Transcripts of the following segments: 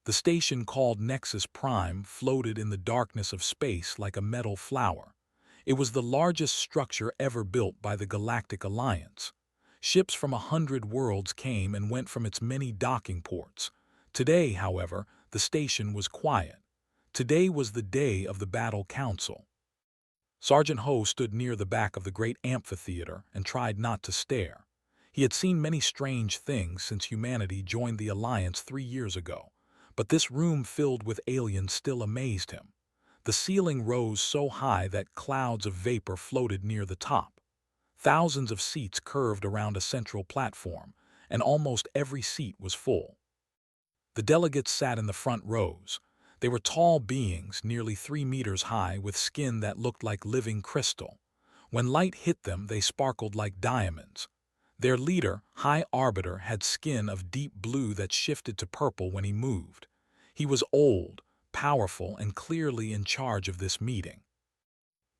The station called Nexus Prime floated in the darkness of space like a metal flower. It was the largest structure ever built by the Galactic Alliance. Ships from 100 worlds came and went from its many docking ports. Today, however, the station was quiet. Today was the day of the Battle Council. Sergeant Ho stood near the back of the great amphitheater and tried not to stare. He had seen many strange things since humanity joined the Alliance 3 years ago, but this room filled with aliens still amazed him. The ceiling rose so high that clouds of vapor floated near the top. Thousands of seats curved around a central platform, and almost every seat was full. The delegates sat in the front rows. They were tall beings, nearly 3 meters high, with skin that looked like living crystal. When light hit them, they sparkled like diamonds. Their leader, High Arbiter, had skin of deep blue that shifted to purple when he moved. He was old, powerful, and clearly in charge of this meeting.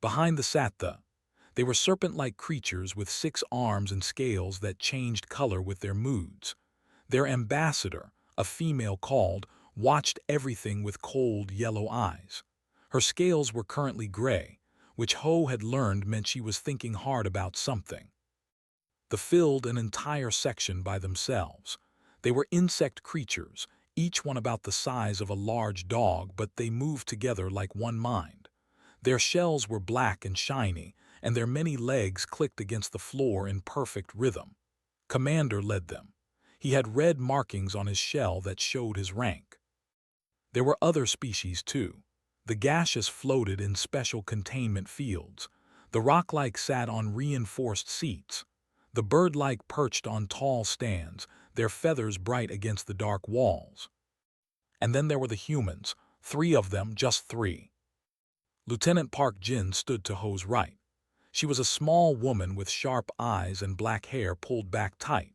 Behind they were serpent-like creatures with 6 arms and scales that changed color with their moods. Their ambassador, a female called, watched everything with cold yellow eyes. Her scales were currently gray, which Ho had learned meant she was thinking hard about something. They filled an entire section by themselves. They were insect creatures, each one about the size of a large dog, but they moved together like one mind. Their shells were black and shiny, and their many legs clicked against the floor in perfect rhythm. Commander led them. He had red markings on his shell that showed his rank. There were other species too. The gaseous floated in special containment fields. The rock-like sat on reinforced seats. The bird-like perched on tall stands, their feathers bright against the dark walls. And then there were the humans, 3 of them, just 3. Lieutenant Park Jin stood to Ho's right. She was a small woman with sharp eyes and black hair pulled back tight.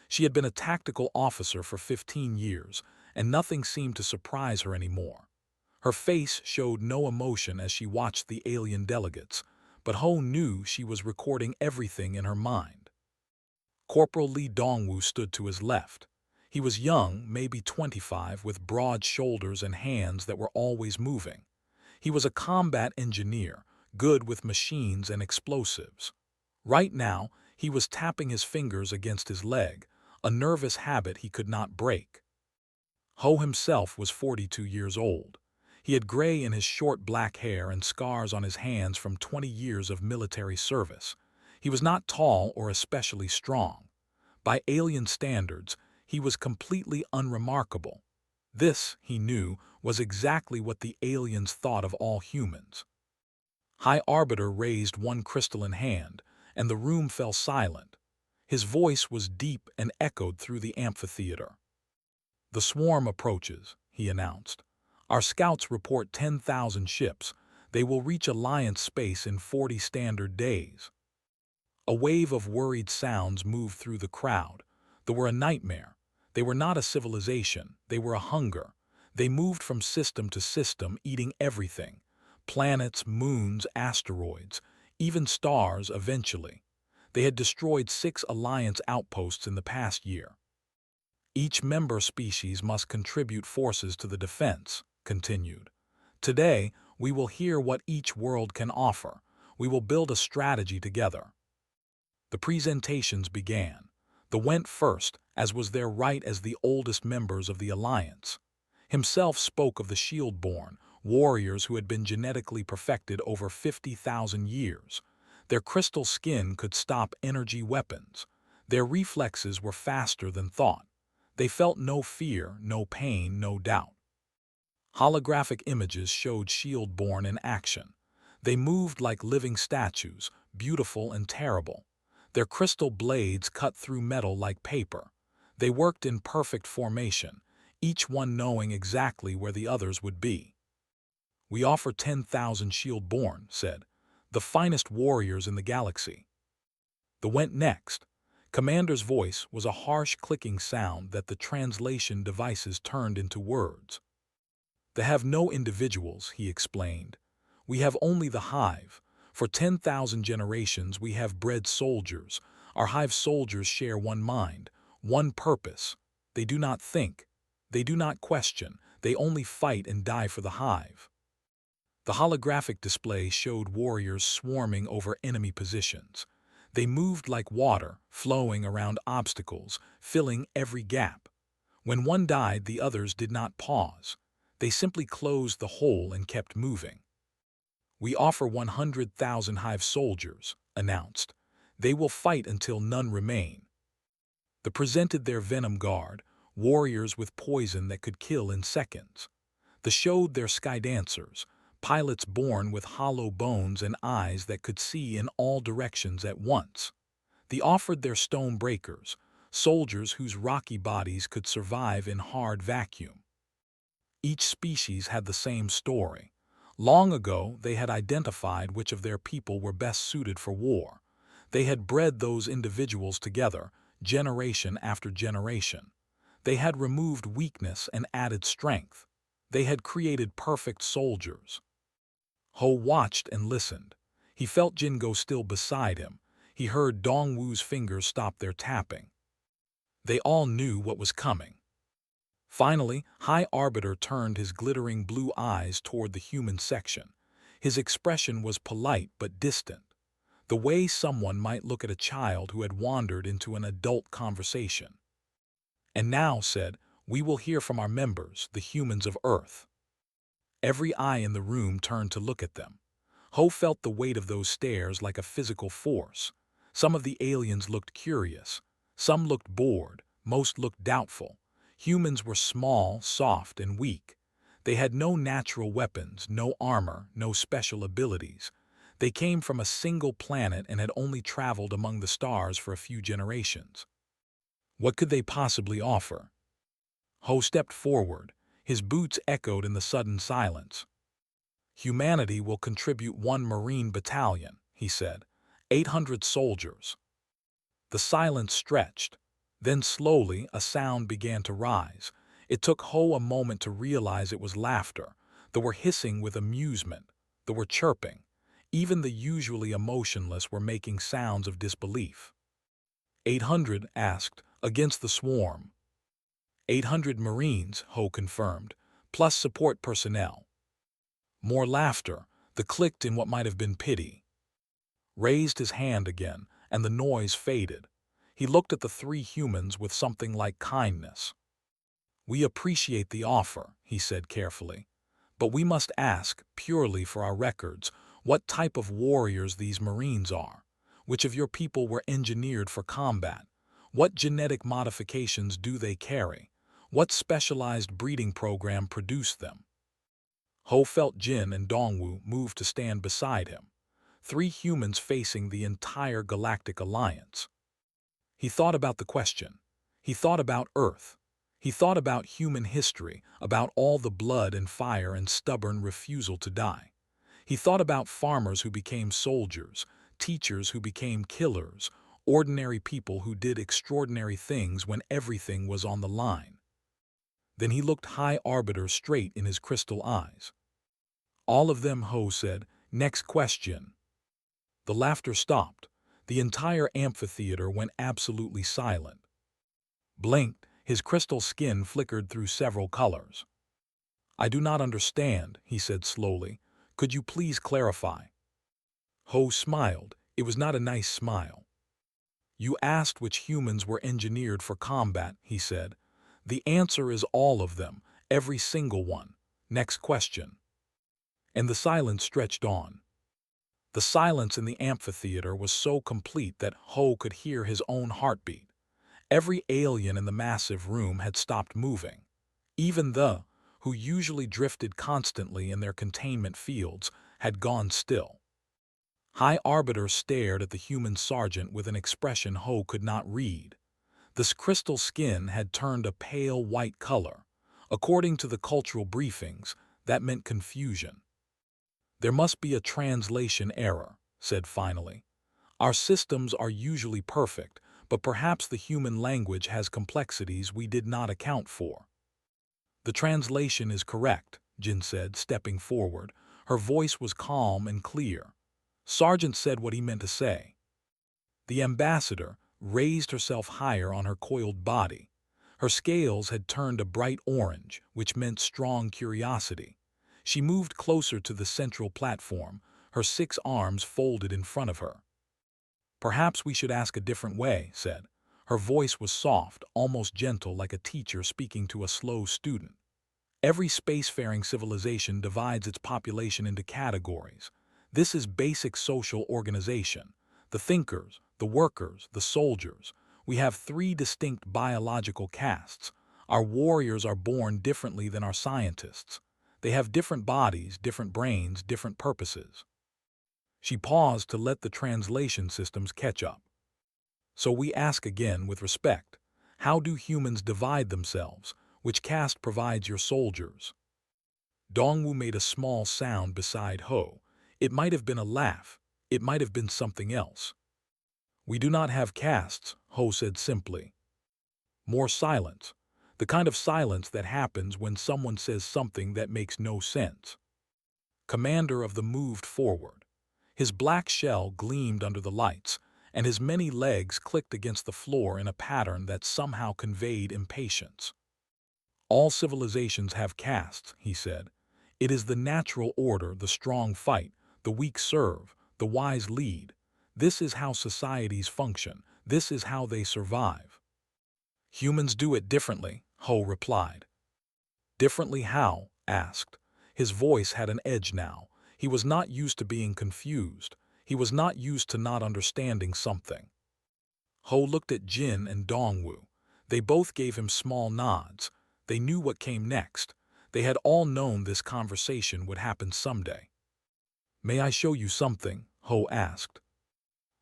She had been a tactical officer for 15 years, and nothing seemed to surprise her anymore. Her face showed no emotion as she watched the alien delegates, but Ho knew she was recording everything in her mind. Corporal Lee Dongwu stood to his left. He was young, maybe 25, with broad shoulders and hands that were always moving. He was a combat engineer, good with machines and explosives. Right now, he was tapping his fingers against his leg, a nervous habit he could not break. Ho himself was 42 years old. He had gray in his short black hair and scars on his hands from 20 years of military service. He was not tall or especially strong. By alien standards, he was completely unremarkable. This, he knew, was exactly what the aliens thought of all humans. High Arbiter raised one crystalline hand, and the room fell silent. His voice was deep and echoed through the amphitheater. "The swarm approaches," he announced. "Our scouts report 10,000 ships. They will reach Alliance space in 40 standard days." A wave of worried sounds moved through the crowd. They were a nightmare. They were not a civilization. They were a hunger. They moved from system to system, eating everything. Planets, moons, asteroids, even stars eventually. They had destroyed 6 Alliance outposts in the past year. "Each member species must contribute forces to the defense," continued. "Today, we will hear what each world can offer. We will build a strategy together." The presentations began. The went first, as was their right as the oldest members of the Alliance. Himself spoke of the Shield-born, warriors who had been genetically perfected over 50,000 years. Their crystal skin could stop energy weapons. Their reflexes were faster than thought. They felt no fear, no pain, no doubt. Holographic images showed Shield-born in action. They moved like living statues, beautiful and terrible. Their crystal blades cut through metal like paper. They worked in perfect formation, each one knowing exactly where the others would be. "We offer 10,000 Shield-born," said, "the finest warriors in the galaxy." The went next. Commander's voice was a harsh clicking sound that the translation devices turned into words. "They have no individuals," he explained. "We have only the hive. For 10,000 generations we have bred soldiers. Our hive soldiers share one mind, one purpose. They do not think. They do not question. They only fight and die for the hive. The holographic display showed warriors swarming over enemy positions. They moved like water, flowing around obstacles, filling every gap. When one died, the others did not pause. They simply closed the hole and kept moving. "We offer 100,000 hive soldiers," announced. "They will fight until none remain." They presented their venom guard, warriors with poison that could kill in seconds. They showed their sky dancers, pilots born with hollow bones and eyes that could see in all directions at once. They offered their stone breakers, soldiers whose rocky bodies could survive in hard vacuum. Each species had the same story. Long ago, they had identified which of their people were best suited for war. They had bred those individuals together, generation after generation. They had removed weakness and added strength. They had created perfect soldiers. Ho watched and listened. He felt Jingo still beside him. He heard Dongwu's fingers stop their tapping. They all knew what was coming. Finally, High Arbiter turned his glittering blue eyes toward the human section. His expression was polite but distant, the way someone might look at a child who had wandered into an adult conversation. "And now," said, "we will hear from our members, the humans of Earth." Every eye in the room turned to look at them. Ho felt the weight of those stares like a physical force. Some of the aliens looked curious. Some looked bored. Most looked doubtful. Humans were small, soft, and weak. They had no natural weapons, no armor, no special abilities. They came from a single planet and had only traveled among the stars for a few generations. What could they possibly offer? Ho stepped forward. His boots echoed in the sudden silence. "Humanity will contribute 1 Marine battalion," he said. 800 soldiers. The silence stretched. Then slowly a sound began to rise. It took Ho a moment to realize it was laughter. They were hissing with amusement. They were chirping. Even the usually emotionless were making sounds of disbelief. 800 asked, "Against the swarm." 800 Marines, Ho confirmed, plus support personnel. More laughter. The clicked in what might have been pity. Raised his hand again, and the noise faded. He looked at the 3 humans with something like kindness. "We appreciate the offer," he said carefully. "But we must ask, purely for our records, what type of warriors these Marines are. Which of your people were engineered for combat? What genetic modifications do they carry? What specialized breeding program produced them?" Ho felt Jin and Dongwu move to stand beside him. 3 humans facing the entire Galactic Alliance. He thought about the question. He thought about Earth. He thought about human history, about all the blood and fire and stubborn refusal to die. He thought about farmers who became soldiers, teachers who became killers, ordinary people who did extraordinary things when everything was on the line. Then he looked High Arbiter straight in his crystal eyes. "All of them," Ho said. "Next question." The laughter stopped. The entire amphitheater went absolutely silent. Blinked, his crystal skin flickered through several colors. "I do not understand," he said slowly. "Could you please clarify?" Ho smiled. It was not a nice smile. "You asked which humans were engineered for combat," he said. "The answer is all of them, every single one. Next question." And the silence stretched on. The silence in the amphitheater was so complete that Ho could hear his own heartbeat. Every alien in the massive room had stopped moving. Even the, who usually drifted constantly in their containment fields, had gone still. High Arbiter stared at the human sergeant with an expression Ho could not read. This crystal skin had turned a pale white color. According to the cultural briefings, that meant confusion. "There must be a translation error," said finally. "Our systems are usually perfect, but perhaps the human language has complexities we did not account for." "The translation is correct," Jin said, stepping forward. Her voice was calm and clear. Sergeant said what he meant to say. The ambassador raised herself higher on her coiled body. Her scales had turned a bright orange, which meant strong curiosity. She moved closer to the central platform, her 6 arms folded in front of her. "Perhaps we should ask a different way," said. Her voice was soft, almost gentle, like a teacher speaking to a slow student. "Every spacefaring civilization divides its population into categories. This is basic social organization. The thinkers, the workers, the soldiers. We have 3 distinct biological castes. Our warriors are born differently than our scientists. They have different bodies, different brains, different purposes." She paused to let the translation systems catch up. "So we ask again with respect, how do humans divide themselves? Which caste provides your soldiers?" Dongwu made a small sound beside Ho. It might have been a laugh. It might have been something else. "We do not have castes," Ho said simply. More silence. The kind of silence that happens when someone says something that makes no sense. Commander of the moved forward. His black shell gleamed under the lights, and his many legs clicked against the floor in a pattern that somehow conveyed impatience. "All civilizations have castes," he said. "It is the natural order, the strong fight, the weak serve, the wise lead. This is how societies function. This is how they survive." "Humans do it differently," Ho replied. "Differently how?" asked. His voice had an edge now. He was not used to being confused. He was not used to not understanding something. Ho looked at Jin and Dongwu. They both gave him small nods. They knew what came next. They had all known this conversation would happen someday. "May I show you something?" Ho asked.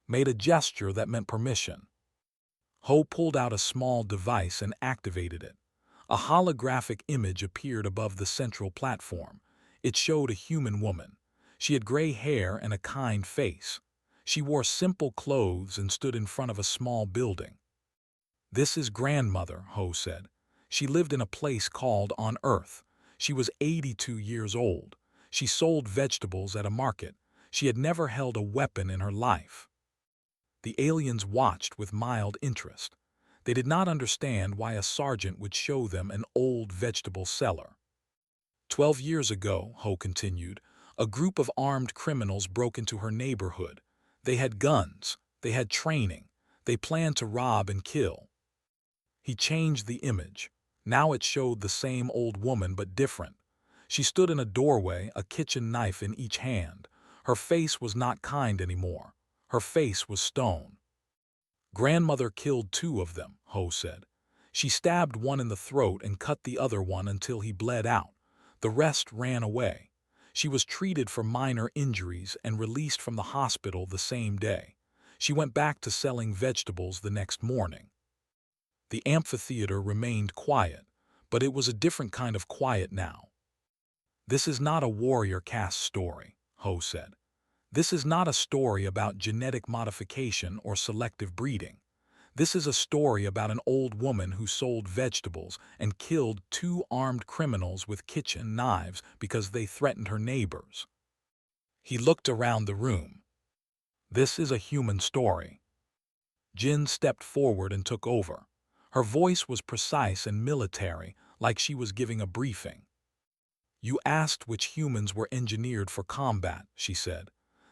Made a gesture that meant permission. Ho pulled out a small device and activated it. A holographic image appeared above the central platform. It showed a human woman. She had gray hair and a kind face. She wore simple clothes and stood in front of a small building. "This is grandmother," Ho said. "She lived in a place called On Earth. She was 82 years old. She sold vegetables at a market. She had never held a weapon in her life." The aliens watched with mild interest. They did not understand why a sergeant would show them an old vegetable seller. 12 years ago," Ho continued, "a group of armed criminals broke into her neighborhood. They had guns. They had training. They planned to rob and kill." He changed the image. Now it showed the same old woman but different. She stood in a doorway, a kitchen knife in each hand. Her face was not kind anymore. Her face was stone. "Grandmother killed 2 of them," Ho said. "She stabbed one in the throat and cut the other one until he bled out. The rest ran away. She was treated for minor injuries and released from the hospital the same day. She went back to selling vegetables the next morning." The amphitheater remained quiet, but it was a different kind of quiet now. "This is not a warrior caste story," Ho said. "This is not a story about genetic modification or selective breeding. This is a story about an old woman who sold vegetables and killed 2 armed criminals with kitchen knives because they threatened her neighbors." He looked around the room. "This is a human story." Jin stepped forward and took over. Her voice was precise and military, like she was giving a briefing. "You asked which humans were engineered for combat," she said.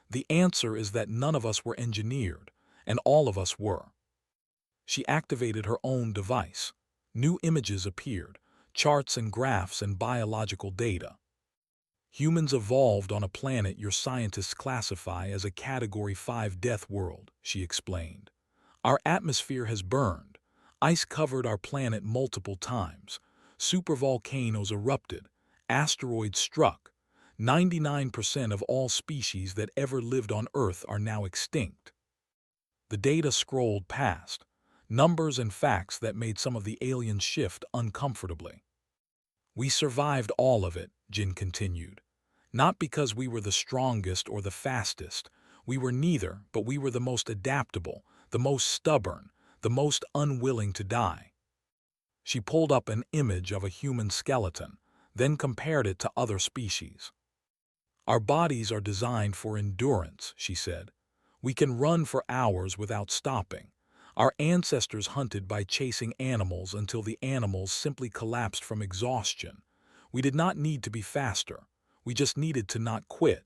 "The answer is that none of us were engineered, and all of us were." She activated her own device. New images appeared, charts and graphs and biological data. "Humans evolved on a planet your scientists classify as a Category 5 death world," she explained. "Our atmosphere has burned. Ice covered our planet multiple times. Supervolcanoes erupted. Asteroids struck. 99% of all species that ever lived on Earth are now extinct." The data scrolled past, numbers and facts that made some of the aliens shift uncomfortably. "We survived all of it," Jin continued. "Not because we were the strongest or the fastest. We were neither, but we were the most adaptable, the most stubborn, the most unwilling to die." She pulled up an image of a human skeleton, then compared it to other species. "Our bodies are designed for endurance," she said. "We can run for hours without stopping. Our ancestors hunted by chasing animals until the animals simply collapsed from exhaustion. We did not need to be faster. We just needed to not quit.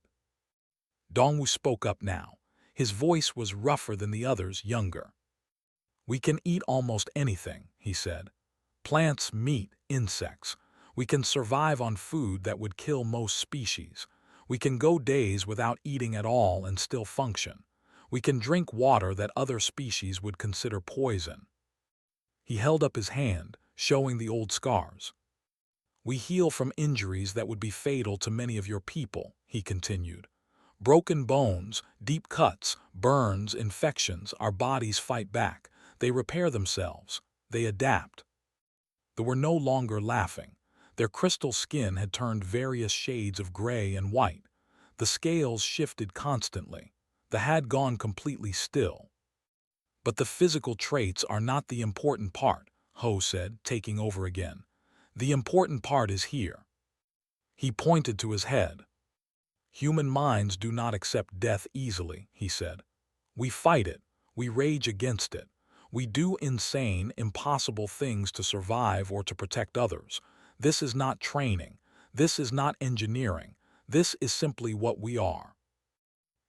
Dongwu spoke up now. His voice was rougher than the others, younger. We can eat almost anything, he said. Plants, meat, insects. We can survive on food that would kill most species. We can go days without eating at all and still function. We can drink water that other species would consider poison. He held up his hand, showing the old scars. We heal from injuries that would be fatal to many of your people, he continued. Broken bones, deep cuts, burns, infections, our bodies fight back. They repair themselves. They adapt. They were no longer laughing. Their crystal skin had turned various shades of gray and white. The scales shifted constantly. They had gone completely still. But the physical traits are not the important part, Ho said, taking over again. The important part is here. He pointed to his head. Human minds do not accept death easily, he said. We fight it. We rage against it. We do insane, impossible things to survive or to protect others. This is not training. This is not engineering. This is simply what we are.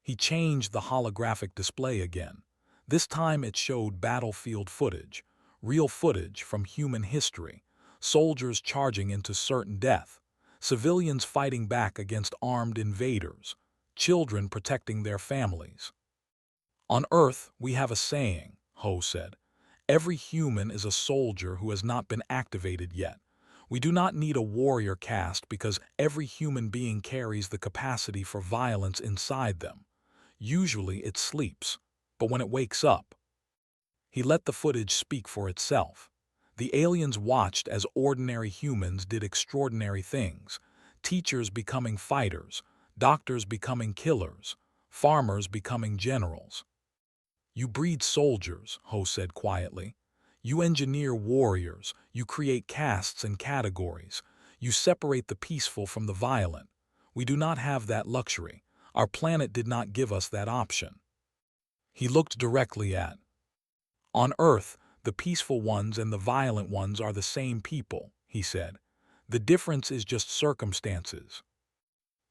He changed the holographic display again. This time it showed battlefield footage, real footage from human history, soldiers charging into certain death, civilians fighting back against armed invaders, children protecting their families. On Earth, we have a saying, Ho said. Every human is a soldier who has not been activated yet. We do not need a warrior caste because every human being carries the capacity for violence inside them. Usually it sleeps, but when it wakes up, he let the footage speak for itself. The aliens watched as ordinary humans did extraordinary things, teachers becoming fighters, doctors becoming killers, farmers becoming generals. You breed soldiers, Ho said quietly. You engineer warriors, you create castes and categories, you separate the peaceful from the violent. We do not have that luxury. Our planet did not give us that option. He looked directly at. On Earth, the peaceful ones and the violent ones are the same people, he said. The difference is just circumstances.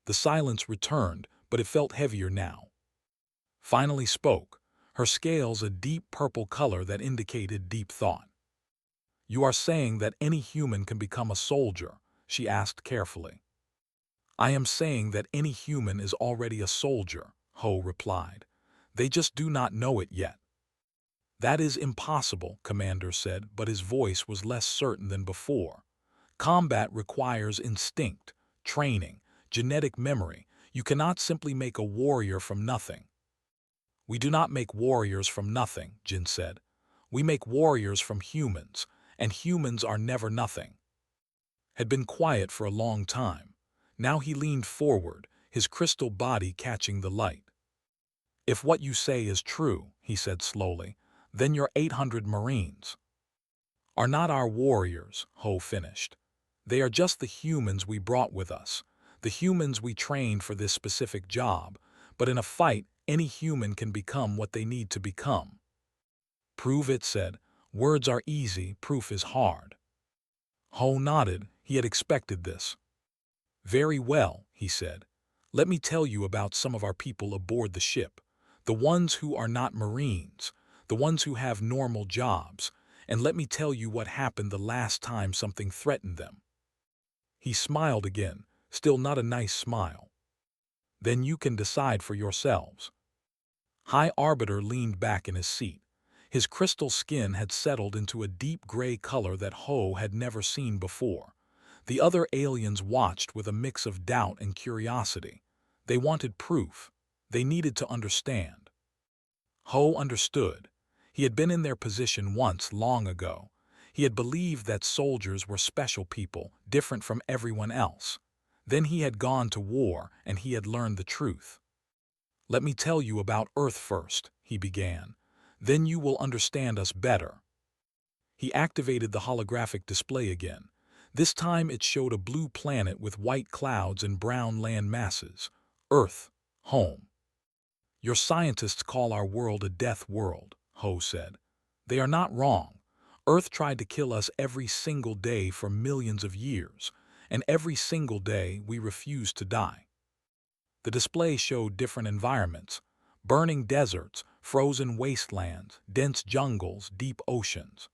The silence returned, but it felt heavier now. Finally spoke, her scales a deep purple color that indicated deep thought. You are saying that any human can become a soldier, she asked carefully. I am saying that any human is already a soldier, Ho replied. They just do not know it yet. That is impossible, Commander said, but his voice was less certain than before. Combat requires instinct, training, genetic memory. You cannot simply make a warrior from nothing. We do not make warriors from nothing, Jin said. We make warriors from humans, and humans are never nothing. Had been quiet for a long time. Now he leaned forward, his crystal body catching the light. If what you say is true, he said slowly, then your 800 Marines are not our warriors, Ho finished. They are just the humans we brought with us, the humans we trained for this specific job, but in a fight, any human can become what they need to become. Prove it, said. Words are easy, proof is hard. Ho nodded, he had expected this. Very well, he said. Let me tell you about some of our people aboard the ship, the ones who are not Marines, the ones who have normal jobs, and let me tell you what happened the last time something threatened them. He smiled again, still not a nice smile. Then you can decide for yourselves. High Arbiter leaned back in his seat. His crystal skin had settled into a deep gray color that Ho had never seen before. The other aliens watched with a mix of doubt and curiosity. They wanted proof. They needed to understand. Ho understood. He had been in their position once long ago. He had believed that soldiers were special people, different from everyone else. Then he had gone to war and he had learned the truth. Let me tell you about Earth first, he began. Then you will understand us better. He activated the holographic display again. This time it showed a blue planet with white clouds and brown land masses. Earth, home. Your scientists call our world a death world, Ho said. They are not wrong. Earth tried to kill us every single day for millions of years, and every single day we refused to die. The display showed different environments: burning deserts, frozen wastelands, dense jungles, deep oceans.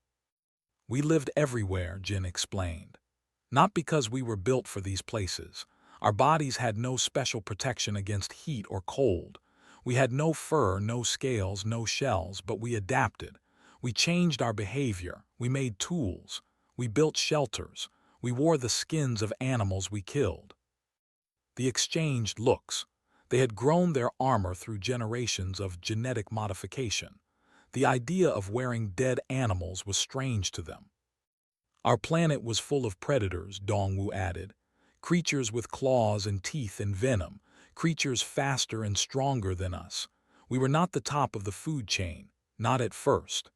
We lived everywhere, Jin explained. Not because we were built for these places. Our bodies had no special protection against heat or cold. We had no fur, no scales, no shells, but we adapted. We changed our behavior. We made tools. We built shelters. We wore the skins of animals we killed. The exchanged looks. They had grown their armor through generations of genetic modification. The idea of wearing dead animals was strange to them. Our planet was full of predators, Dongwu added. Creatures with claws and teeth and venom. Creatures faster and stronger than us. We were not the top of the food chain, not at first.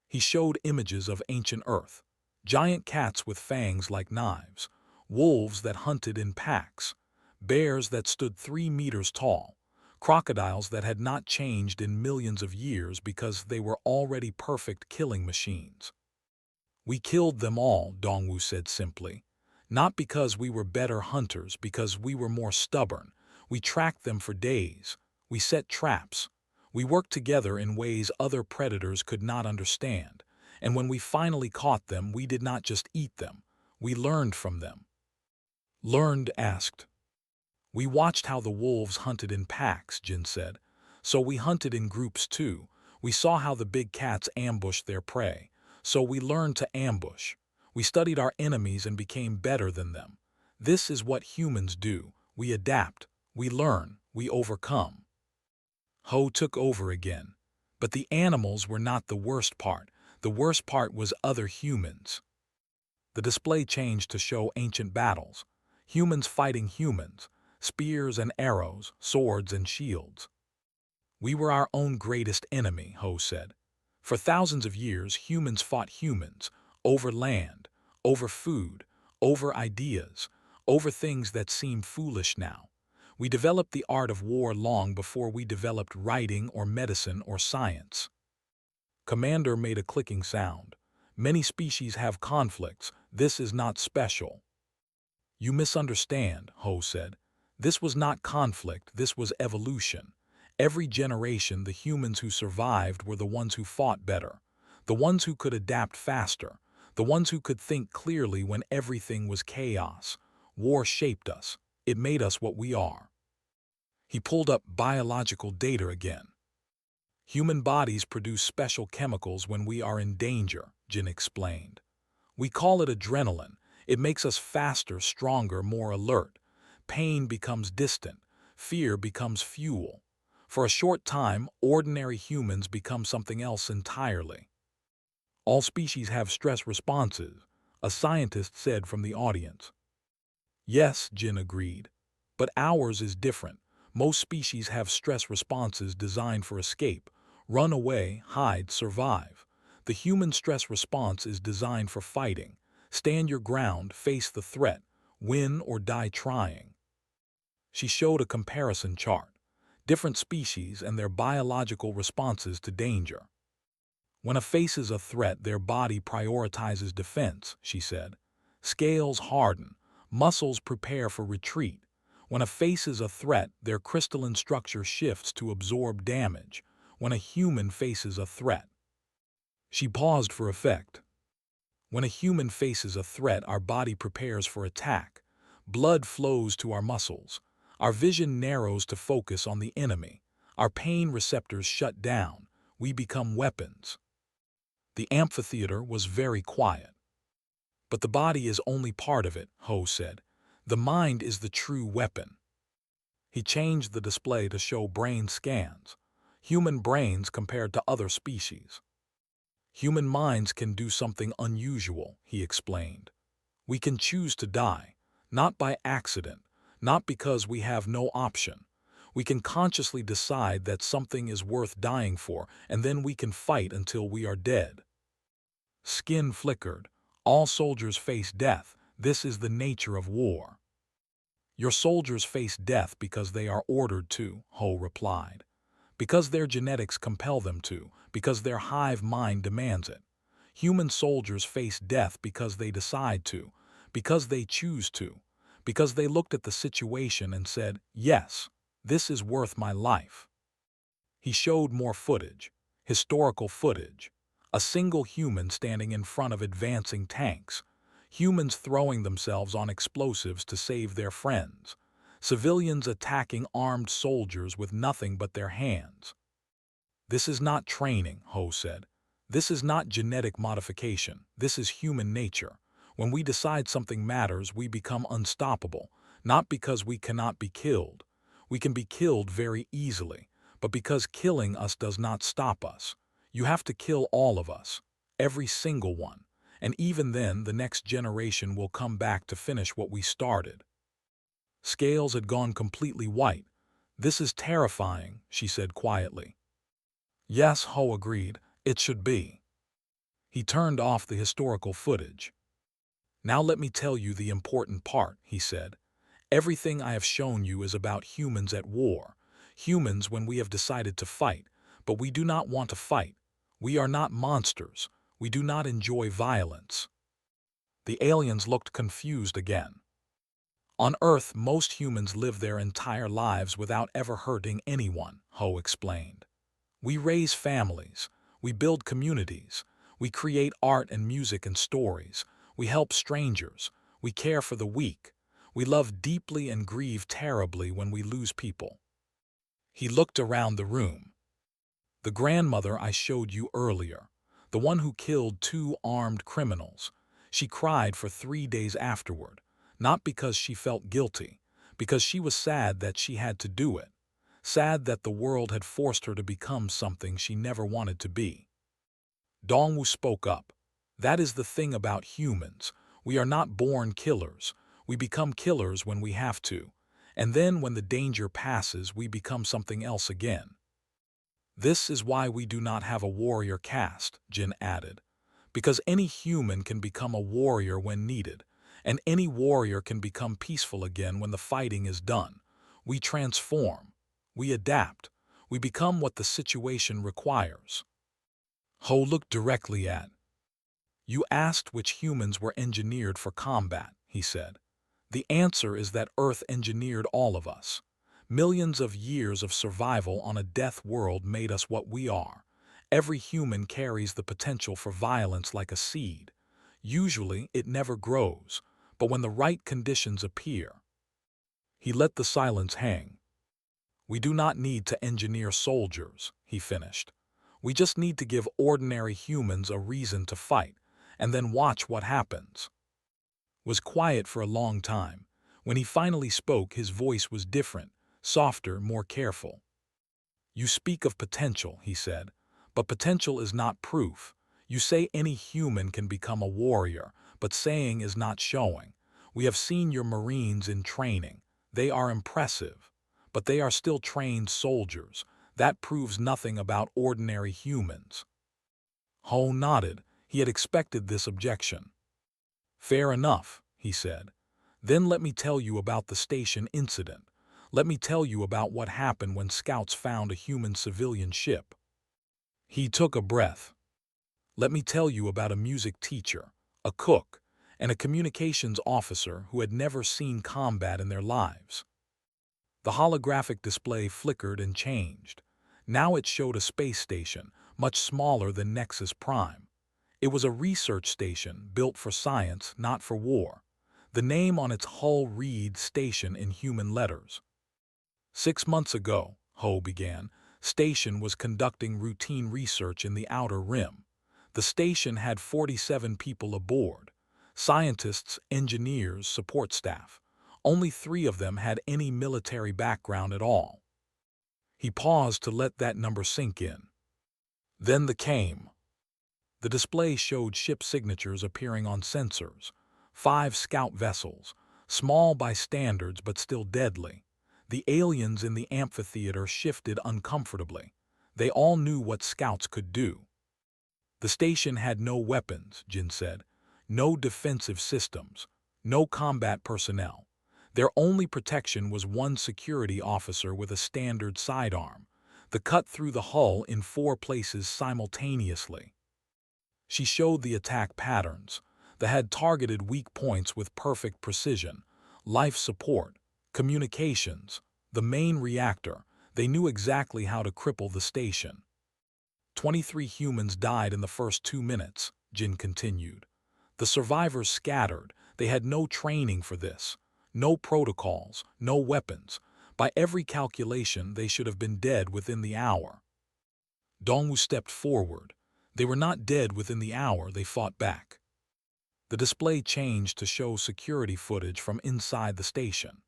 He showed images of ancient Earth. Giant cats with fangs like knives. Wolves that hunted in packs. Bears that stood 3 meters tall. Crocodiles that had not changed in millions of years because they were already perfect killing machines. We killed them all, Dongwu said simply. Not because we were better hunters, because we were more stubborn. We tracked them for days. We set traps. We worked together in ways other predators could not understand. And when we finally caught them, we did not just eat them. We learned from them. Learned, asked. We watched how the wolves hunted in packs, Jin said. So we hunted in groups too. We saw how the big cats ambushed their prey. So we learned to ambush. We studied our enemies and became better than them. This is what humans do. We adapt. We learn. We overcome. Ho took over again. But the animals were not the worst part. The worst part was other humans. The display changed to show ancient battles. Humans fighting humans. Spears and arrows, swords and shields. We were our own greatest enemy, Ho said. For thousands of years, humans fought humans, over land, over food, over ideas, over things that seem foolish now. We developed the art of war long before we developed writing or medicine or science. Commander made a clicking sound. Many species have conflicts. This is not special. You misunderstand, Ho said. This was not conflict, this was evolution. Every generation, the humans who survived were the ones who fought better, the ones who could adapt faster, the ones who could think clearly when everything was chaos. War shaped us. It made us what we are. He pulled up biological data again. Human bodies produce special chemicals when we are in danger, Jin explained. We call it adrenaline. It makes us faster, stronger, more alert. Pain becomes distant. Fear becomes fuel. For a short time, ordinary humans become something else entirely. All species have stress responses, a scientist said from the audience. Yes, Jin agreed. But ours is different. Most species have stress responses designed for escape. Run away, hide, survive. The human stress response is designed for fighting. Stand your ground, face the threat, win or die trying. She showed a comparison chart. Different species and their biological responses to danger. When a faces a threat, their body prioritizes defense, she said. Scales harden, muscles prepare for retreat. When a faces a threat, their crystalline structure shifts to absorb damage. When a human faces a threat. She paused for effect. When a human faces a threat, our body prepares for attack. Blood flows to our muscles. Our vision narrows to focus on the enemy. Our pain receptors shut down. We become weapons. The amphitheater was very quiet. But the body is only part of it, Ho said. The mind is the true weapon. He changed the display to show brain scans. Human brains compared to other species. Human minds can do something unusual, he explained. We can choose to die, not by accident, not because we have no option. We can consciously decide that something is worth dying for, and then we can fight until we are dead. Skin flickered. All soldiers face death. This is the nature of war. Your soldiers face death because they are ordered to, Ho replied. Because their genetics compel them to, because their hive mind demands it. Human soldiers face death because they decide to, because they choose to, because they looked at the situation and said, yes, this is worth my life. He showed more footage, historical footage. A single human standing in front of advancing tanks, humans throwing themselves on explosives to save their friends, civilians attacking armed soldiers with nothing but their hands. This is not training, Ho said. This is not genetic modification. This is human nature. When we decide something matters, we become unstoppable, not because we cannot be killed. We can be killed very easily, but because killing us does not stop us. You have to kill all of us, every single one, and even then the next generation will come back to finish what we started. Scales had gone completely white. This is terrifying, she said quietly. Yes, Ho agreed, it should be. He turned off the historical footage. Now let me tell you the important part, he said. Everything I have shown you is about humans at war, humans when we have decided to fight, but we do not want to fight. We are not monsters. We do not enjoy violence. The aliens looked confused again. On Earth, most humans live their entire lives without ever hurting anyone, Ho explained. We raise families. We build communities. We create art and music and stories. We help strangers. We care for the weak. We love deeply and grieve terribly when we lose people. He looked around the room. The grandmother I showed you earlier, the one who killed 2 armed criminals, she cried for 3 days afterward, not because she felt guilty, because she was sad that she had to do it, sad that the world had forced her to become something she never wanted to be. Dongwu spoke up. That is the thing about humans. We are not born killers. We become killers when we have to. And then when the danger passes, we become something else again. This is why we do not have a warrior caste, Jin added. Because any human can become a warrior when needed, and any warrior can become peaceful again when the fighting is done. We transform. We adapt. We become what the situation requires. Ho looked directly at. You asked which humans were engineered for combat, he said. The answer is that Earth engineered all of us. Millions of years of survival on a death world made us what we are. Every human carries the potential for violence like a seed. Usually, it never grows, but when the right conditions appear. He let the silence hang. We do not need to engineer soldiers, he finished. We just need to give ordinary humans a reason to fight, and then watch what happens. Was quiet for a long time. When he finally spoke, his voice was different, softer, more careful. You speak of potential, he said, but potential is not proof. You say any human can become a warrior, but saying is not showing. We have seen your Marines in training. They are impressive, but they are still trained soldiers. That proves nothing about ordinary humans. Ho nodded. He had expected this objection. Fair enough, he said. Then let me tell you about the station incident. Let me tell you about what happened when scouts found a human civilian ship. He took a breath. Let me tell you about a music teacher, a cook, and a communications officer who had never seen combat in their lives. The holographic display flickered and changed. Now it showed a space station, much smaller than Nexus Prime. It was a research station built for science, not for war. The name on its hull reads Station in human letters. 6 months ago, Ho began, Station was conducting routine research in the Outer Rim. The station had 47 people aboard. Scientists, engineers, support staff. Only 3 of them had any military background at all. He paused to let that number sink in. Then came. The display showed ship signatures appearing on sensors. 5 scout vessels, small by standards but still deadly. The aliens in the amphitheater shifted uncomfortably. They all knew what scouts could do. The station had no weapons, Jin said. No defensive systems. No combat personnel. Their only protection was 1 security officer with a standard sidearm. the cut through the hull in 4 places simultaneously. She showed the attack patterns. The head targeted weak points with perfect precision. Life support, communications, the main reactor. They knew exactly how to cripple the station. 23 humans died in the first 2 minutes, Jin continued. The survivors scattered. They had no training for this. No protocols, no weapons. By every calculation, they should have been dead within the hour. Dongwu stepped forward. They were not dead within the hour, they fought back. The display changed to show security footage from inside the station.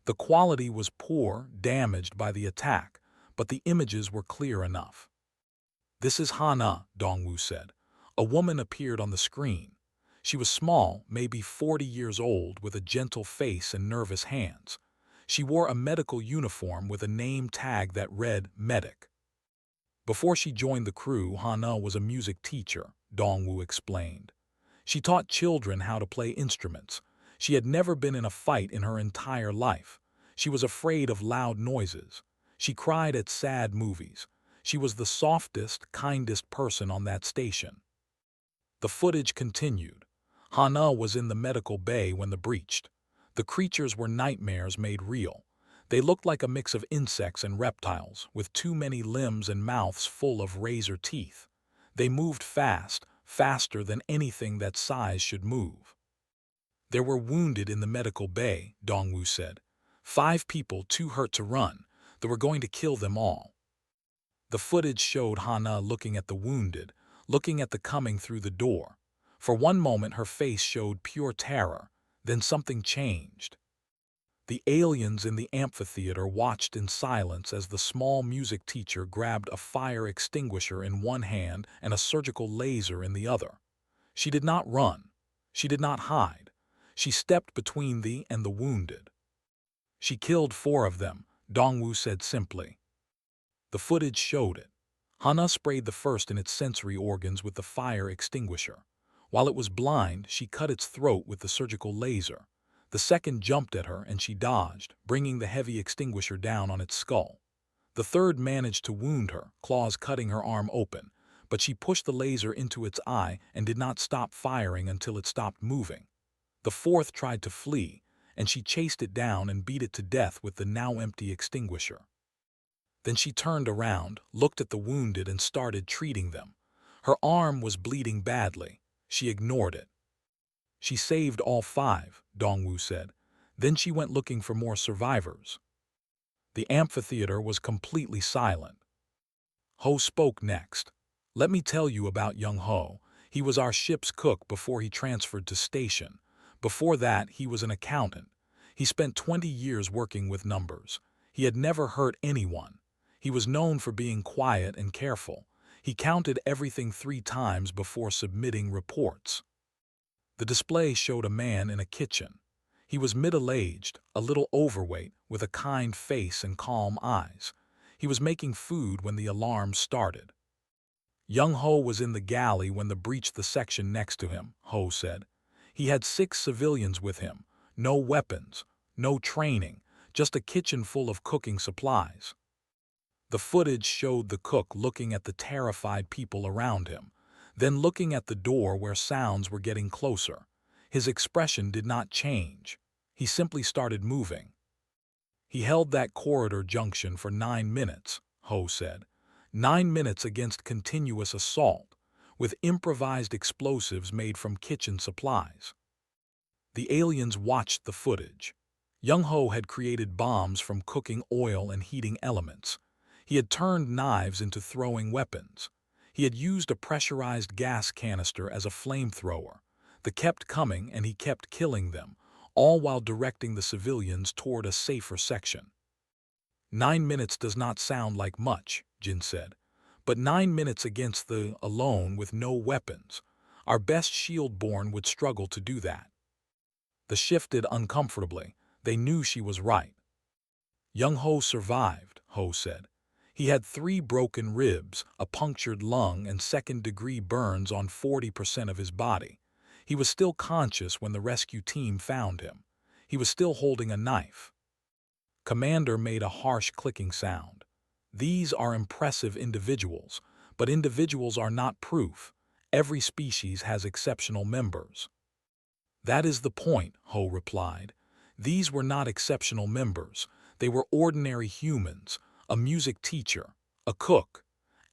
The quality was poor, damaged by the attack, but the images were clear enough. "This is Hana," Dongwu said. A woman appeared on the screen. She was small, maybe 40 years old, with a gentle face and nervous hands. She wore a medical uniform with a name tag that read Medic. Before she joined the crew, Hana was a music teacher, Dongwu explained. She taught children how to play instruments. She had never been in a fight in her entire life. She was afraid of loud noises. She cried at sad movies. She was the softest, kindest person on that station. The footage continued. Hana was in the medical bay when the breached. The creatures were nightmares made real. They looked like a mix of insects and reptiles, with too many limbs and mouths full of razor teeth. They moved fast, faster than anything that size should move. There were wounded in the medical bay, Dongwu said. 5 people too hurt to run. They were going to kill them all. The footage showed Hana looking at the wounded, looking at the coming through the door. For one moment her face showed pure terror, then something changed. The aliens in the amphitheater watched in silence as the small music teacher grabbed a fire extinguisher in one hand and a surgical laser in the other. She did not run. She did not hide. She stepped between thee and the wounded. She killed 4 of them, Dongwu said simply. The footage showed it. Hana sprayed the first in its sensory organs with the fire extinguisher. While it was blind, she cut its throat with the surgical laser. The second jumped at her and she dodged, bringing the heavy extinguisher down on its skull. The third managed to wound her, claws cutting her arm open, but she pushed the laser into its eye and did not stop firing until it stopped moving. The fourth tried to flee, and she chased it down and beat it to death with the now empty extinguisher. Then she turned around, looked at the wounded and started treating them. Her arm was bleeding badly. She ignored it. She saved all 5, Dongwu said. Then she went looking for more survivors. The amphitheater was completely silent. Ho spoke next. "Let me tell you about young Ho. He was our ship's cook before he transferred to station. Before that, he was an accountant. He spent 20 years working with numbers. He had never hurt anyone. He was known for being quiet and careful. He counted everything 3 times before submitting reports." The display showed a man in a kitchen. He was middle-aged, a little overweight, with a kind face and calm eyes. He was making food when the alarm started. Young Ho was in the galley when the breached the section next to him, Ho said. He had 6 civilians with him, no weapons, no training, just a kitchen full of cooking supplies. The footage showed the cook looking at the terrified people around him, then looking at the door where sounds were getting closer. His expression did not change. He simply started moving. He held that corridor junction for 9 minutes, Ho said. 9 minutes against continuous assault, with improvised explosives made from kitchen supplies. The aliens watched the footage. Young Ho had created bombs from cooking oil and heating elements. He had turned knives into throwing weapons. He had used a pressurized gas canister as a flamethrower. They kept coming and he kept killing them, all while directing the civilians toward a safer section. 9 minutes does not sound like much, Jin said. But 9 minutes against the alone with no weapons. Our best shield-born would struggle to do that. They shifted uncomfortably. They knew she was right. Young Ho survived, Ho said. He had 3 broken ribs, a punctured lung, and second-degree burns on 40% of his body. He was still conscious when the rescue team found him. He was still holding a knife. Commander made a harsh clicking sound. These are impressive individuals, but individuals are not proof. Every species has exceptional members. That is the point, Ho replied. These were not exceptional members. They were ordinary humans, a music teacher, a cook,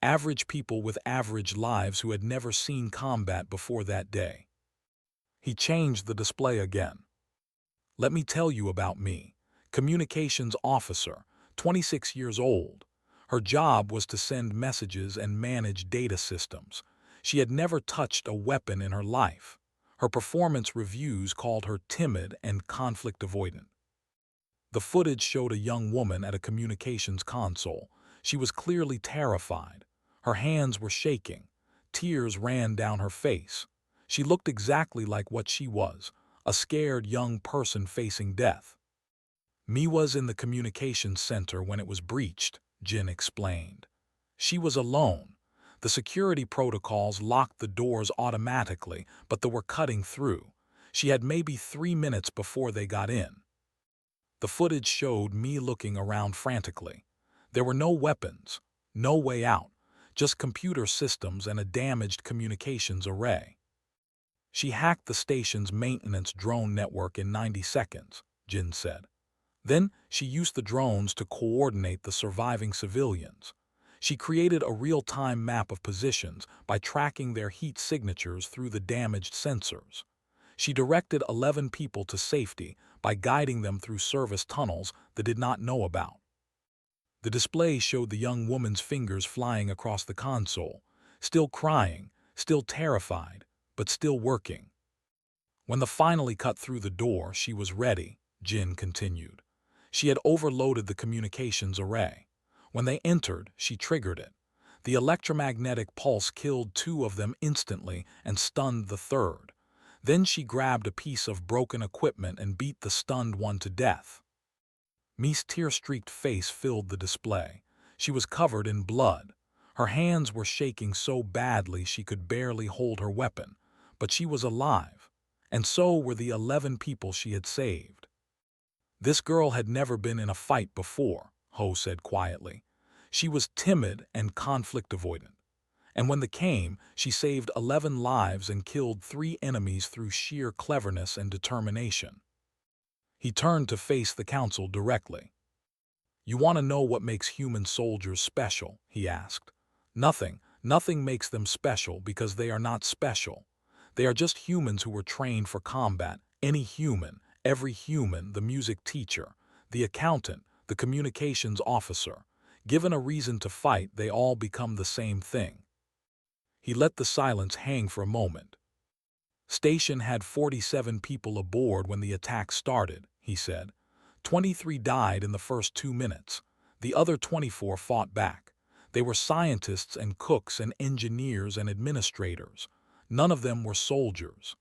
average people with average lives who had never seen combat before that day. He changed the display again. Let me tell you about me. Communications officer, 26 years old. Her job was to send messages and manage data systems. She had never touched a weapon in her life. Her performance reviews called her timid and conflict avoidant. The footage showed a young woman at a communications console. She was clearly terrified. Her hands were shaking. Tears ran down her face. She looked exactly like what she was, a scared young person facing death. Me was in the communications center when it was breached, Jin explained. She was alone. The security protocols locked the doors automatically, but they were cutting through. She had maybe 3 minutes before they got in. The footage showed me looking around frantically. There were no weapons, no way out, just computer systems and a damaged communications array. She hacked the station's maintenance drone network in 90 seconds, Jin said. Then she used the drones to coordinate the surviving civilians. She created a real-time map of positions by tracking their heat signatures through the damaged sensors. She directed 11 people to safety by guiding them through service tunnels they did not know about. The display showed the young woman's fingers flying across the console, still crying, still terrified, but still working. When they finally cut through the door, she was ready, Jin continued. She had overloaded the communications array. When they entered, she triggered it. The electromagnetic pulse killed 2 of them instantly and stunned the third. Then she grabbed a piece of broken equipment and beat the stunned one to death. Mi's tear-streaked face filled the display. She was covered in blood. Her hands were shaking so badly she could barely hold her weapon, but she was alive. And so were the 11 people she had saved. This girl had never been in a fight before, Ho said quietly. She was timid and conflict avoidant. And when they came, she saved 11 lives and killed 3 enemies through sheer cleverness and determination. He turned to face the council directly. You want to know what makes human soldiers special? He asked. Nothing makes them special because they are not special. They are just humans who were trained for combat. Any human, every human, the music teacher, the accountant, the communications officer. Given a reason to fight, they all become the same thing. He let the silence hang for a moment. Station had 47 people aboard when the attack started, he said. 23 died in the first 2 minutes. The other 24 fought back. They were scientists and cooks and engineers and administrators. None of them were soldiers.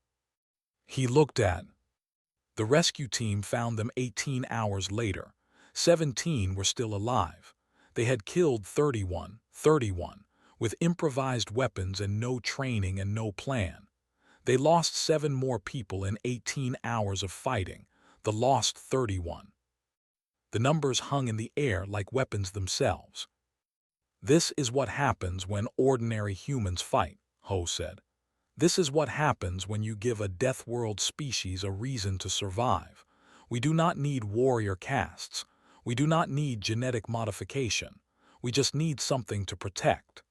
He looked at. The rescue team found them 18 hours later. 17 were still alive. They had killed 31, with improvised weapons and no training and no plan. They lost 7 more people in 18 hours of fighting. The lost 31. The numbers hung in the air like weapons themselves. This is what happens when ordinary humans fight, Ho said. This is what happens when you give a Death World species a reason to survive. We do not need warrior castes. We do not need genetic modification. We just need something to protect.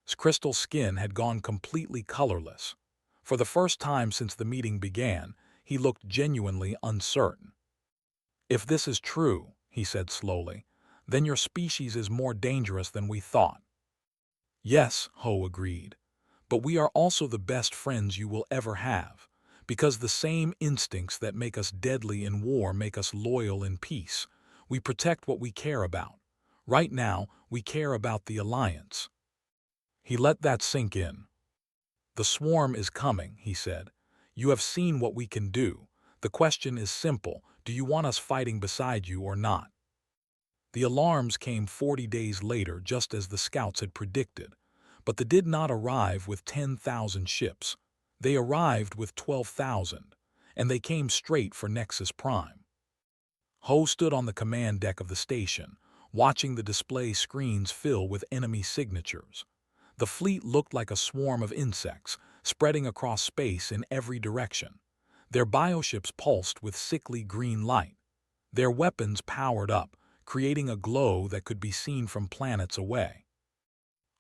His crystal skin had gone completely colorless. For the first time since the meeting began, he looked genuinely uncertain. If this is true, he said slowly, then your species is more dangerous than we thought. Yes, Ho agreed. But we are also the best friends you will ever have, because the same instincts that make us deadly in war make us loyal in peace. We protect what we care about. Right now, we care about the Alliance. He let that sink in. The swarm is coming, he said. You have seen what we can do. The question is simple. Do you want us fighting beside you or not? The alarms came 40 days later, just as the scouts had predicted. But they did not arrive with 10,000 ships. They arrived with 12,000, and they came straight for Nexus Prime. Ho stood on the command deck of the station, watching the display screens fill with enemy signatures. The fleet looked like a swarm of insects, spreading across space in every direction. Their bioships pulsed with sickly green light. Their weapons powered up, creating a glow that could be seen from planets away.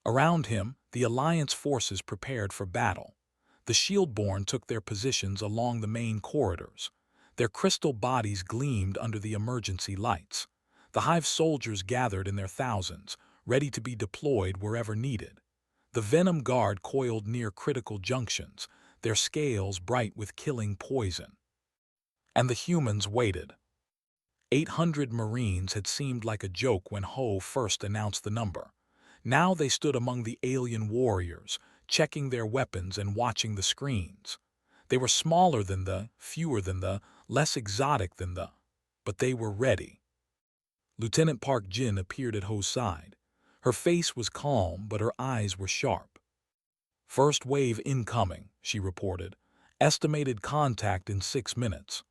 Around him, the Alliance forces prepared for battle. The Shieldborn took their positions along the main corridors. Their crystal bodies gleamed under the emergency lights. The Hive soldiers gathered in their thousands, ready to be deployed wherever needed. The Venom Guard coiled near critical junctions, their scales bright with killing poison. And the humans waited. 800 Marines had seemed like a joke when Ho first announced the number. Now they stood among the alien warriors, checking their weapons and watching the screens. They were smaller than the, fewer than the, less exotic than the, but they were ready. Lieutenant Park Jin appeared at Ho's side. Her face was calm, but her eyes were sharp. "First wave incoming," she reported. "Estimated contact in 6 minutes."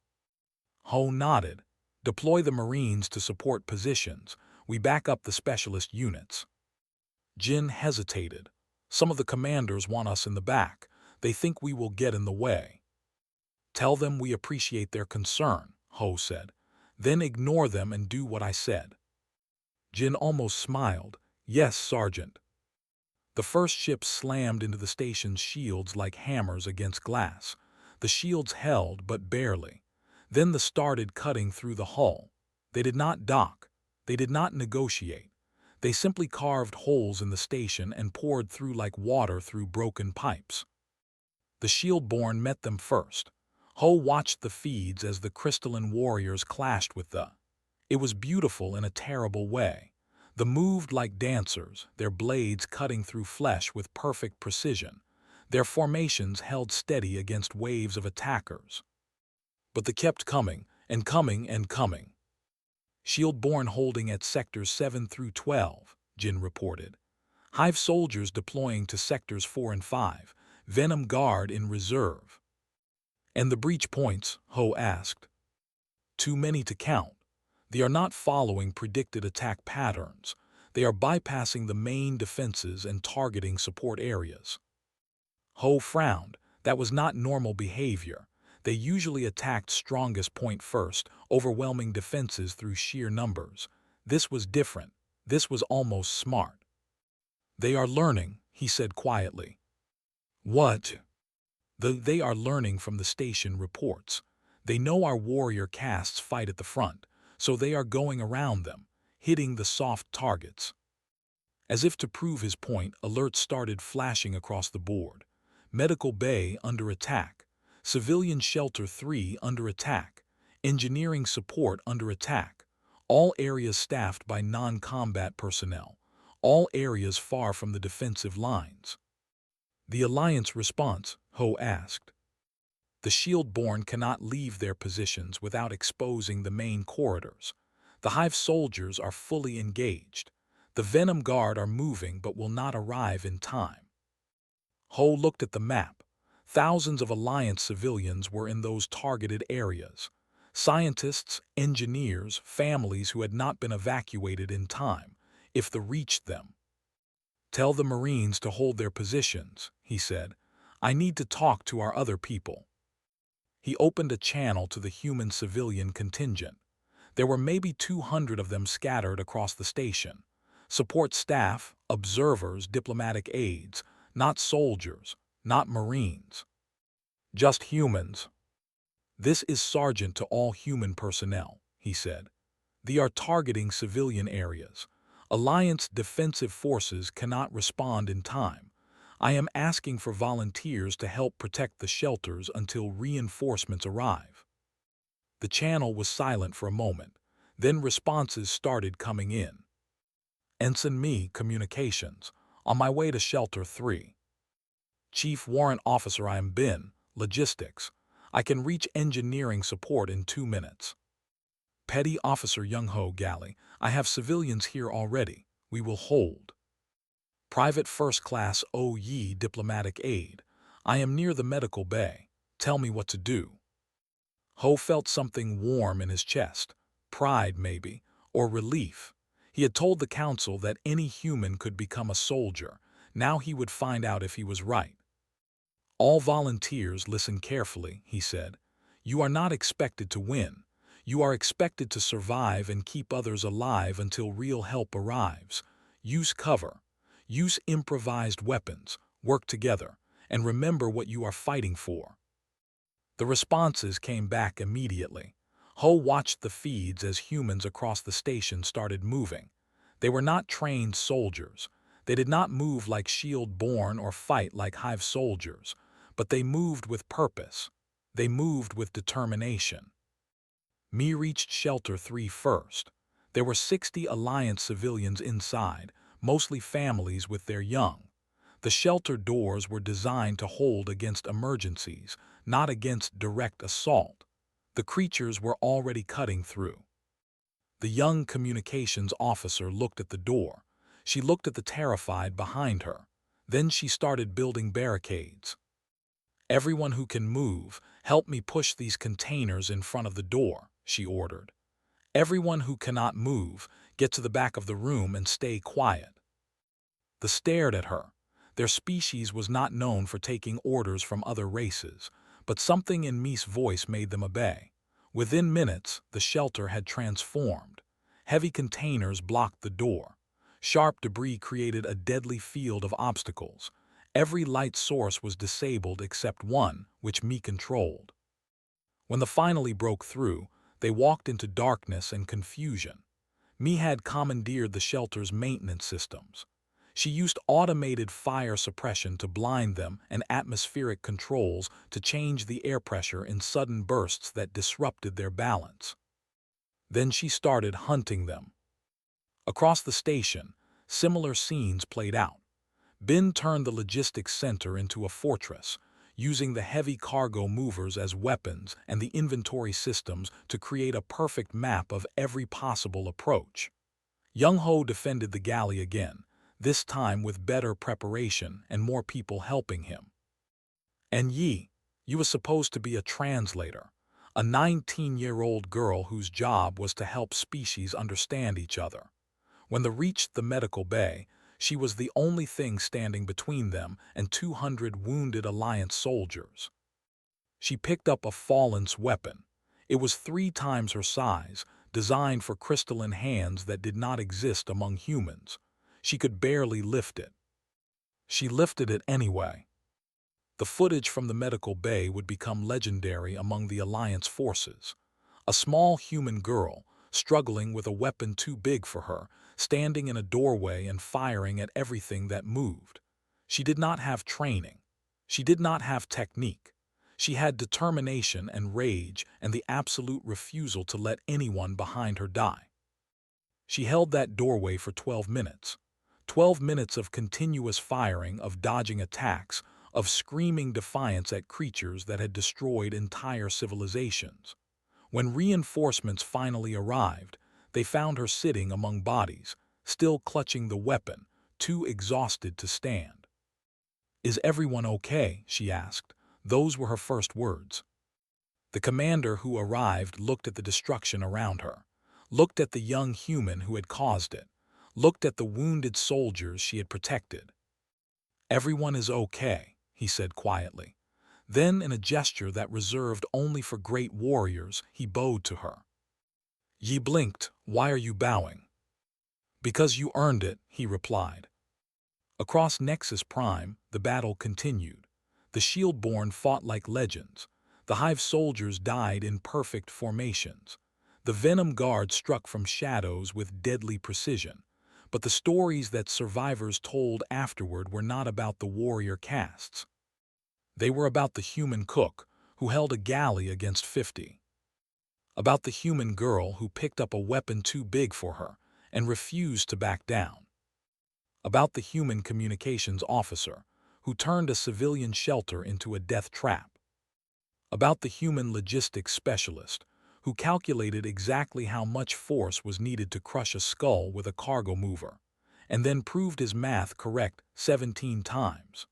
Ho nodded. "Deploy the Marines to support positions. We back up the specialist units." Jin hesitated. "Some of the commanders want us in the back. They think we will get in the way." "Tell them we appreciate their concern," Ho said. "Then ignore them and do what I said." Jin almost smiled. "Yes, Sergeant." The first ship slammed into the station's shields like hammers against glass. The shields held, but barely. Then they started cutting through the hull. They did not dock. They did not negotiate. They simply carved holes in the station and poured through like water through broken pipes. The Shieldborn met them first. Ho watched the feeds as the crystalline warriors clashed with the. It was beautiful in a terrible way. They moved like dancers, their blades cutting through flesh with perfect precision. Their formations held steady against waves of attackers. But they kept coming, and coming, and coming. "Shieldborn holding at sectors 7 through 12, Jin reported. "Hive soldiers deploying to sectors 4 and 5, Venom Guard in reserve." "And the breach points?" Ho asked. "Too many to count. They are not following predicted attack patterns. They are bypassing the main defenses and targeting support areas." Ho frowned. That was not normal behavior. They usually attacked strongest point first, overwhelming defenses through sheer numbers. This was different. This was almost smart. "They are learning," he said quietly. "What?" They are learning from the station reports. They know our warrior castes fight at the front, so they are going around them, hitting the soft targets." As if to prove his point, alerts started flashing across the board. Medical Bay under attack. Civilian Shelter 3 under attack. Engineering Support under attack. All areas staffed by non-combat personnel. All areas far from the defensive lines. "The Alliance response?" Ho asked. "The Shieldborn cannot leave their positions without exposing the main corridors. The Hive soldiers are fully engaged. The Venom Guard are moving but will not arrive in time." Ho looked at the map. Thousands of Alliance civilians were in those targeted areas. Scientists, engineers, families who had not been evacuated in time, if they reached them. "Tell the Marines to hold their positions," he said. "I need to talk to our other people." He opened a channel to the human civilian contingent. There were maybe 200 of them scattered across the station. Support staff, observers, diplomatic aides, not soldiers, not Marines. Just humans. "This is Sergeant to all human personnel," he said. "They are targeting civilian areas. Alliance defensive forces cannot respond in time. I am asking for volunteers to help protect the shelters until reinforcements arrive." The channel was silent for a moment. Then responses started coming in. "Ensign Me, Communications. On my way to Shelter 3. Chief Warrant Officer I am Bin, Logistics. I can reach engineering support in 2 minutes. Petty Officer Young Ho Galley. I have civilians here already. We will hold. Private First Class O Yi Diplomatic Aid. I am near the medical bay. Tell me what to do." Ho felt something warm in his chest. Pride, maybe, or relief. He had told the council that any human could become a soldier. Now he would find out if he was right. All volunteers listen carefully, he said. You are not expected to win. You are expected to survive and keep others alive until real help arrives. Use cover. Use improvised weapons. Work together. And remember what you are fighting for. The responses came back immediately. Ho watched the feeds as humans across the station started moving. They were not trained soldiers. They did not move like shield-born or fight like hive soldiers, but they moved with purpose. They moved with determination. Me reached Shelter 3 first. There were 60 Alliance civilians inside, mostly families with their young. The shelter doors were designed to hold against emergencies, not against direct assault. The creatures were already cutting through. The young communications officer looked at the door. She looked at the terrified behind her. Then she started building barricades. Everyone who can move, help me push these containers in front of the door, she ordered. Everyone who cannot move, get to the back of the room and stay quiet. They stared at her. Their species was not known for taking orders from other races, but something in Me's voice made them obey. Within minutes, the shelter had transformed. Heavy containers blocked the door. Sharp debris created a deadly field of obstacles. Every light source was disabled except one, which Me controlled. When they finally broke through, they walked into darkness and confusion. Me had commandeered the shelter's maintenance systems. She used automated fire suppression to blind them and atmospheric controls to change the air pressure in sudden bursts that disrupted their balance. Then she started hunting them. Across the station, similar scenes played out. Bin turned the logistics center into a fortress, using the heavy cargo movers as weapons and the inventory systems to create a perfect map of every possible approach. Young Ho defended the galley again, this time with better preparation and more people helping him. And Yi, you was supposed to be a translator, a 19-year-old girl whose job was to help species understand each other. When they reached the medical bay, she was the only thing standing between them and 200 wounded Alliance soldiers. She picked up a fallen's weapon. It was 3 times her size, designed for crystalline hands that did not exist among humans. She could barely lift it. She lifted it anyway. The footage from the medical bay would become legendary among the Alliance forces. A small human girl, struggling with a weapon too big for her, standing in a doorway and firing at everything that moved. She did not have training. She did not have technique. She had determination and rage and the absolute refusal to let anyone behind her die. She held that doorway for 12 minutes. 12 minutes of continuous firing, of dodging attacks, of screaming defiance at creatures that had destroyed entire civilizations. When reinforcements finally arrived, they found her sitting among bodies, still clutching the weapon, too exhausted to stand. "Is everyone okay?" she asked. Those were her first words. The commander who arrived looked at the destruction around her, looked at the young human who had caused it, looked at the wounded soldiers she had protected. "Everyone is okay," he said quietly. Then, in a gesture that reserved only for great warriors, he bowed to her. Yi blinked. "Why are you bowing?" "Because you earned it," he replied. Across Nexus Prime, the battle continued. The Shieldborn fought like legends. The Hive soldiers died in perfect formations. The Venom Guard struck from shadows with deadly precision. But the stories that survivors told afterward were not about the warrior castes. They were about the human cook, who held a galley against 50. About the human girl who picked up a weapon too big for her and refused to back down. About the human communications officer, who turned a civilian shelter into a death trap. About the human logistics specialist, who calculated exactly how much force was needed to crush a skull with a cargo mover, and then proved his math correct 17 times.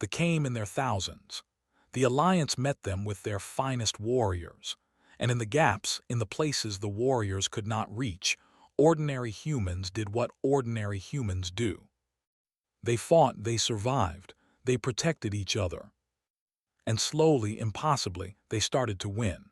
They came in their thousands. The Alliance met them with their finest warriors, and in the gaps, in the places the warriors could not reach, ordinary humans did what ordinary humans do. They fought, they survived, they protected each other. And slowly, impossibly, they started to win.